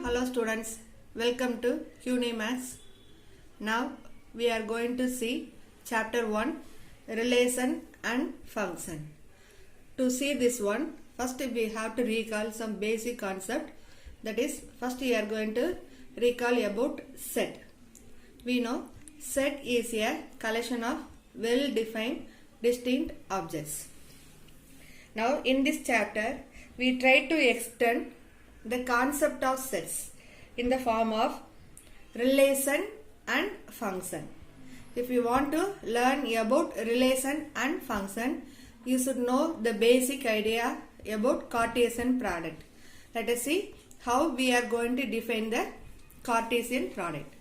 Hello students, welcome to CUNY Maths. Now we are going to see chapter 1, relation and function. To see this one, first we have to recall some basic concept. That is, first we are going to recall about set. We know set is a collection of well-defined distinct objects. Now in this chapter, we try to extend the concept of sets in the form of relation and function. If you want to learn about relation and function, you should know the basic idea about Cartesian product. Let us see how we are going to define the Cartesian product.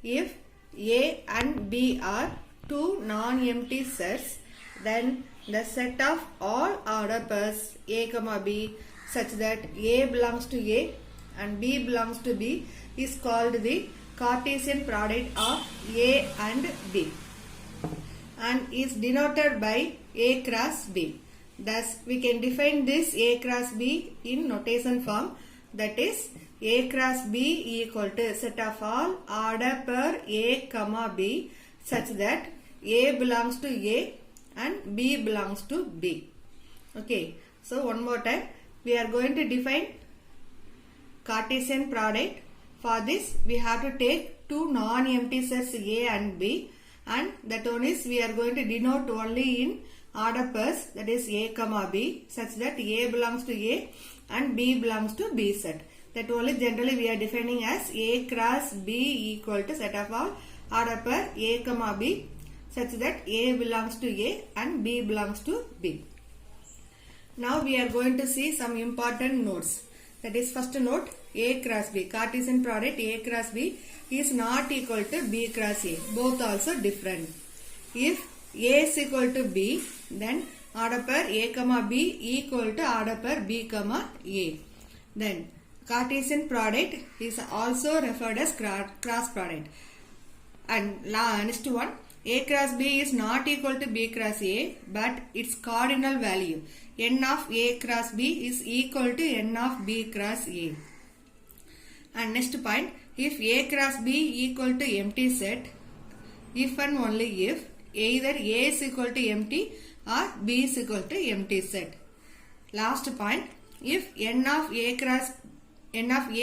If A and B are two non-empty sets, then the set of all order pairs A, B such that A belongs to A and B belongs to B is called the Cartesian product of A and B and is denoted by A cross B. Thus, we can define this A cross B in notation form, that is A cross B equal to set of all order pair A, B such that A belongs to A and B belongs to B. Okay, so one more time, we are going to define Cartesian product. For this, we have to take two non-empty sets A and B, and that one is we are going to denote only in order pairs, that is A, B such that A belongs to A and B belongs to B set. That only generally we are defining as A cross B equal to set of all order pair A, B such that A belongs to A and B belongs to B. Now we are going to see some important notes. That is, first note, A cross B, Cartesian product A cross B is not equal to B cross A, both also different. If A is equal to B, then order pair A, B equal to order pair B, A. Then Cartesian product is also referred as cross product. And next one, A cross B is not equal to B cross A, but its cardinal value n of A cross B is equal to n of B cross A. And next point, if A cross B equal to empty set, if and only if either A is equal to empty or B is equal to empty set. Last point, if n of A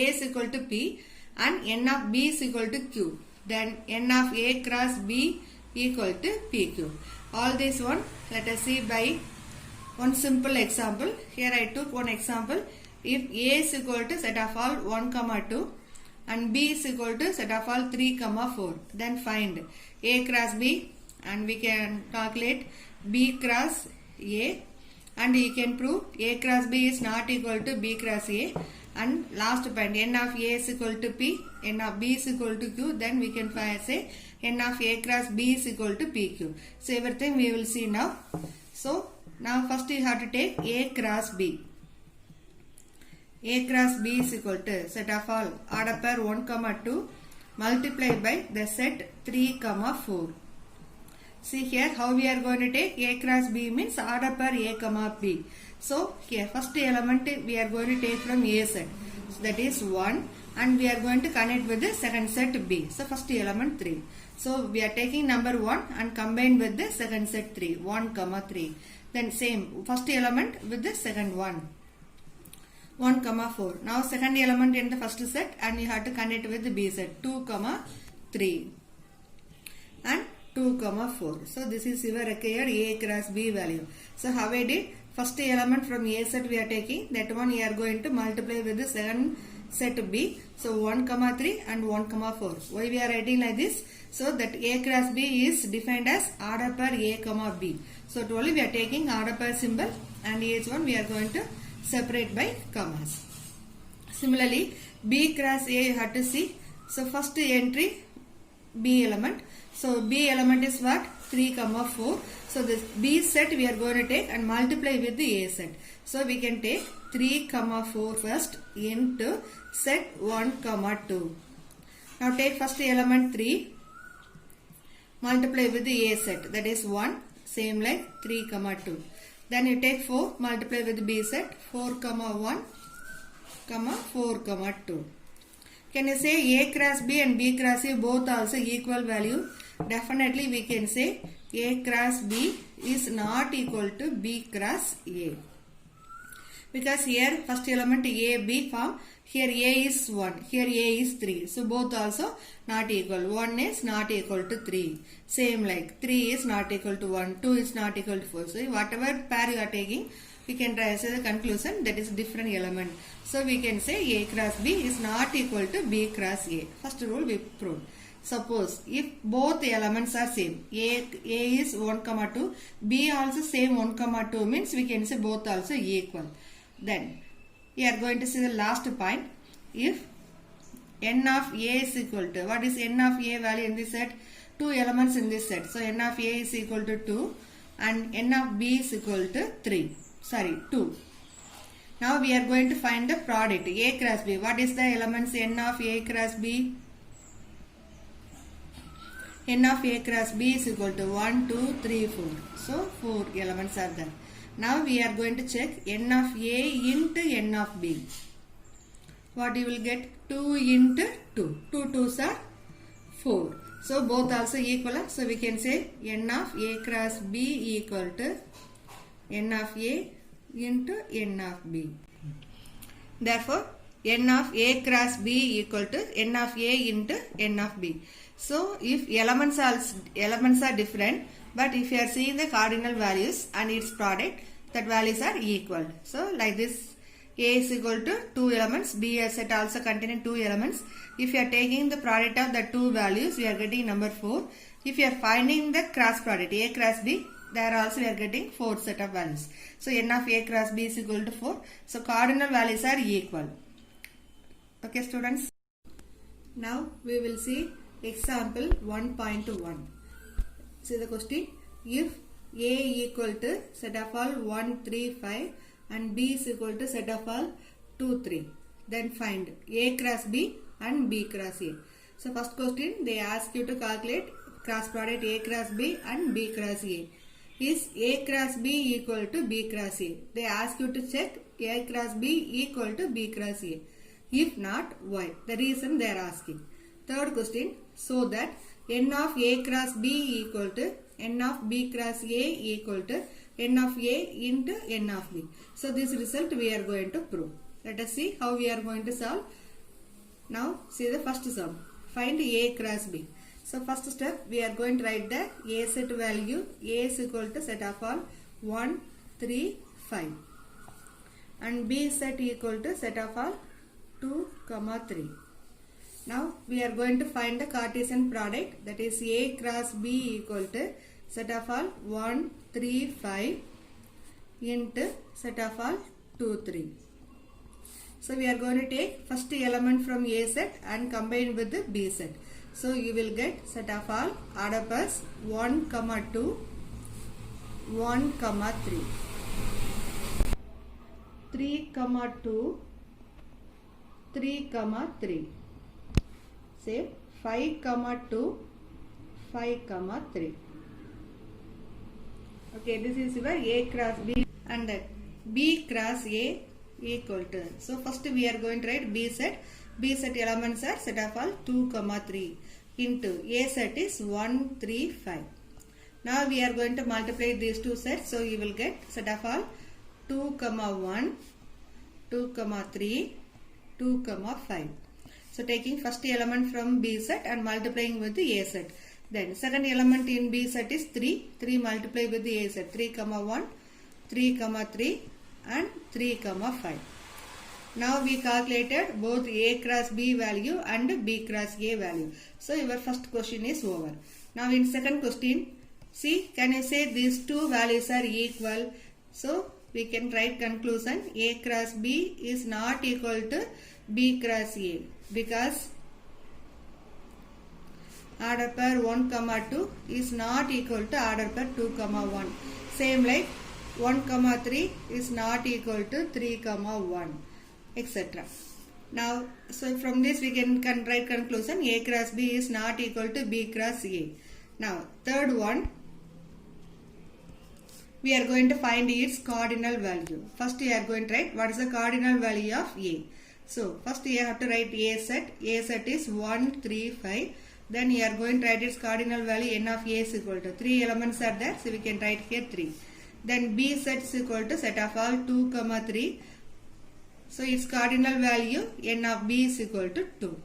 is equal to P and n of B is equal to Q, then n of A cross B equal to PQ. All this one, let us see by one simple example. Here I took one example. If A is equal to set of all 1, 2 and B is equal to set of all 3, 4, then find A cross B and we can calculate B cross A, and you can prove A cross B is not equal to B cross A, and last point, n of A is equal to P, n of B is equal to Q, then we can say n of A cross B is equal to PQ. So everything we will see now. So now first you have to take A cross B. A cross B is equal to set of all order pair 1, 2 multiplied by the set 3, 4. See here how we are going to take A cross B means order pair A, B. So here first element we are going to take from A set. So that is 1 and we are going to connect with the second set B. So first element 3. So we are taking number 1 and combine with the second set 3. 1, 3. Then same first element with the second one. 1, 4. Now second element in the first set and you have to connect with the B set. 2, 3 and 2, 4. So this is your required A cross B value. So how I did? First element from A set we are taking, that one we are going to multiply with the second set B. So 1, 3 and 1, 4. Why we are writing like this? So that A cross B is defined as order pair A, B. So totally we are taking order pair symbol and each one we are going to separate by commas. Similarly, B cross A you have to see. So first entry B element. So B element is what? 3, 4. So this B set we are going to take and multiply with the A set. So we can take 3, 4 first into set 1, 2. Now take first element 3, multiply with the A set, that is 1, same like 3, 2. Then you take 4, multiply with B set, 4 comma 1 comma 4 comma 2. Can you say A cross B and B cross A both also equal value? Definitely we can say A cross B is not equal to B cross A. Because here first element A, B form, here A is 1, here A is 3. So both also not equal. 1 is not equal to 3. Same like 3 is not equal to 1, 2 is not equal to 4. So whatever pair you are taking, we can derive the conclusion that is different element. So we can say A cross B is not equal to B cross A. First rule we proved. Suppose if both elements are same, A is 1 comma 2, B also same 1 comma 2 means we can say both also equal. Then we are going to see the last point. If n of A is equal to, what is n of A value in this set? 2 elements in this set. So n of A is equal to 2 and n of B is equal to 2. Now we are going to find the product A cross B. What is the elements n of A cross B? N of A cross B is equal to 1, 2, 3, 4. So 4 elements are there. Now we are going to check n of A into n of B. What you will get? 2 into 2. 2 2s are 4. So both also equal. So we can say n of A cross B equal to n of A into n of B. Therefore n of A cross B equal to n of A into n of B. So if elements are different, but if you are seeing the cardinal values and its product, that values are equal. So like this, A is equal to 2 elements, B set also containing 2 elements. If you are taking the product of the 2 values, we are getting number 4. If you are finding the cross product A cross B, there also we are getting 4 set of values. So n of A cross B is equal to 4. So cardinal values are equal. Okay students. Now we will see example 1.1. See the question. If A equal to set of all 1, 3, 5 and B is equal to set of all 2, 3. Then find A cross B and B cross A. So first question they ask you to calculate cross product A cross B and B cross A. Is A cross B equal to B cross A? They ask you to check A cross B equal to B cross A. If not, why? The reason they are asking. Third question, so that n of A cross B equal to n of B cross A equal to n of A into n of B. So this result we are going to prove. Let us see how we are going to solve. Now see the first sum. Find A cross B. So first step we are going to write the A set value. A is equal to set of all 1, 3, 5 and B set equal to set of all 2, 3. Now we are going to find the Cartesian product, that is A cross B equal to set of all 1, 3, 5 into set of all 2, 3. So we are going to take first element from A set and combine with the B set. So you will get set of all add up as 1, 2, 1, 3, 3, 2, 3, 3. Say 5, 2, 5, 3. Okay, this is your A cross B and that B cross A equal to. So first we are going to write B set. B set elements are set of all 2, 3 into A set is 1, 3, 5. Now we are going to multiply these two sets. So you will get set of all 2, 1, 2, 3, 2, 5. So taking first element from B set and multiplying with the A set. Then second element in B set is 3. 3 multiply with the A set. 3, 1, 3, 3 and 3, 5. Now we calculated both A cross B value and B cross A value. So your first question is over. Now in second question, see, can you say these two values are equal? So we can write conclusion A cross B is not equal to B cross A because order pair 1, 2 is not equal to order pair 2, 1. Same like 1, 3 is not equal to 3, 1, etc. Now, so from this we can write conclusion A cross B is not equal to B cross A. Now, third one, we are going to find its cardinal value. First we are going to write what is the cardinal value of A. So first you have to write A set. A set is 1, 3, 5. Then you are going to write its cardinal value. N of A is equal to 3 elements are there, so we can write here 3. Then B set is equal to set of all 2, 3. So its cardinal value N of B is equal to 2.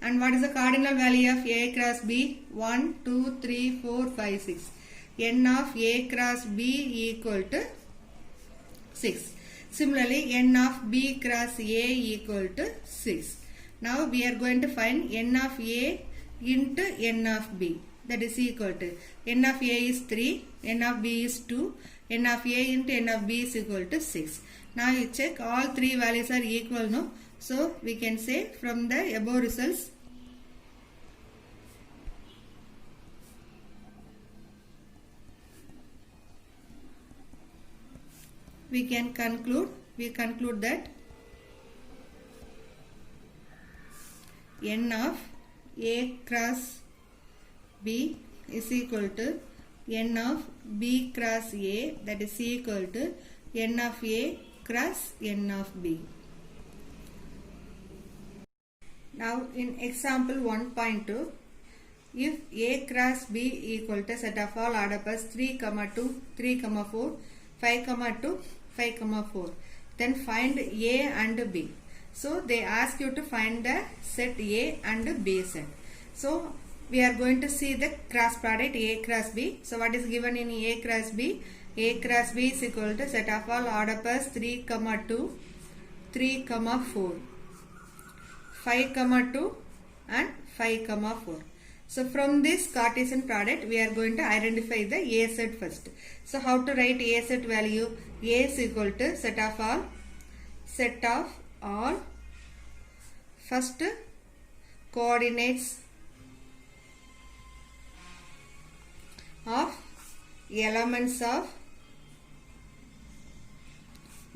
And what is the cardinal value of A cross B? 1, 2, 3, 4, 5, 6. N of A cross B equal to 6. Similarly, N of B cross A equal to 6. Now we are going to find N of A into N of B. That is equal to N of A is 3, N of B is 2, N of A into N of B is equal to 6. Now you check all three values are equal, no? So we can say from the above results, we conclude that N of A cross B is equal to N of B cross A, that is equal to N of A cross N of B. Now in example 1.2, if A cross B equal to set of all order pairs 3, 2, 3, 4, 5, 2, 5, 4, then find A and B. So they ask you to find the set A and B set. So we are going to see the cross product A cross B. So what is given in A cross B? A cross B is equal to set of all order pairs 3, 2, 3, 4, 5, 2 and 5, 4. So from this Cartesian product we are going to identify the A set first. So how to write A set value? A is equal to set of all first coordinates of elements of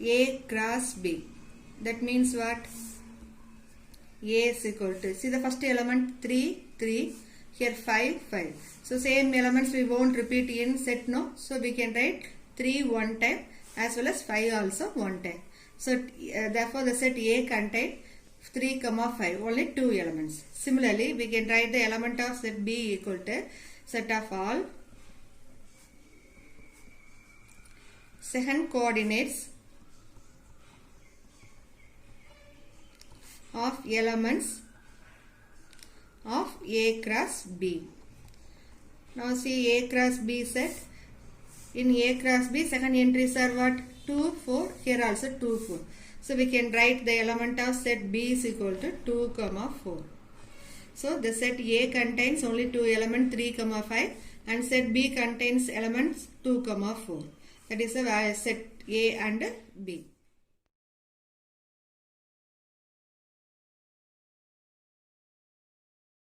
A cross B. That means what? A is equal to, see the first element 3, 3, here 5, 5. So same elements we won't repeat in set, no? So we can write 3 one time as well as 5 also one time. So therefore the set A contain 3, 5, only 2 elements. Similarly, we can write the element of set B equal to set of all second coordinates of elements of A cross B. Now see A cross B set. In A cross B, second entries are what? 2, 4. Here also 2, 4. So we can write the element of set B is equal to 2, 4. So the set A contains only 2 elements 3, 5 and set B contains elements 2, 4. That is the set A and B.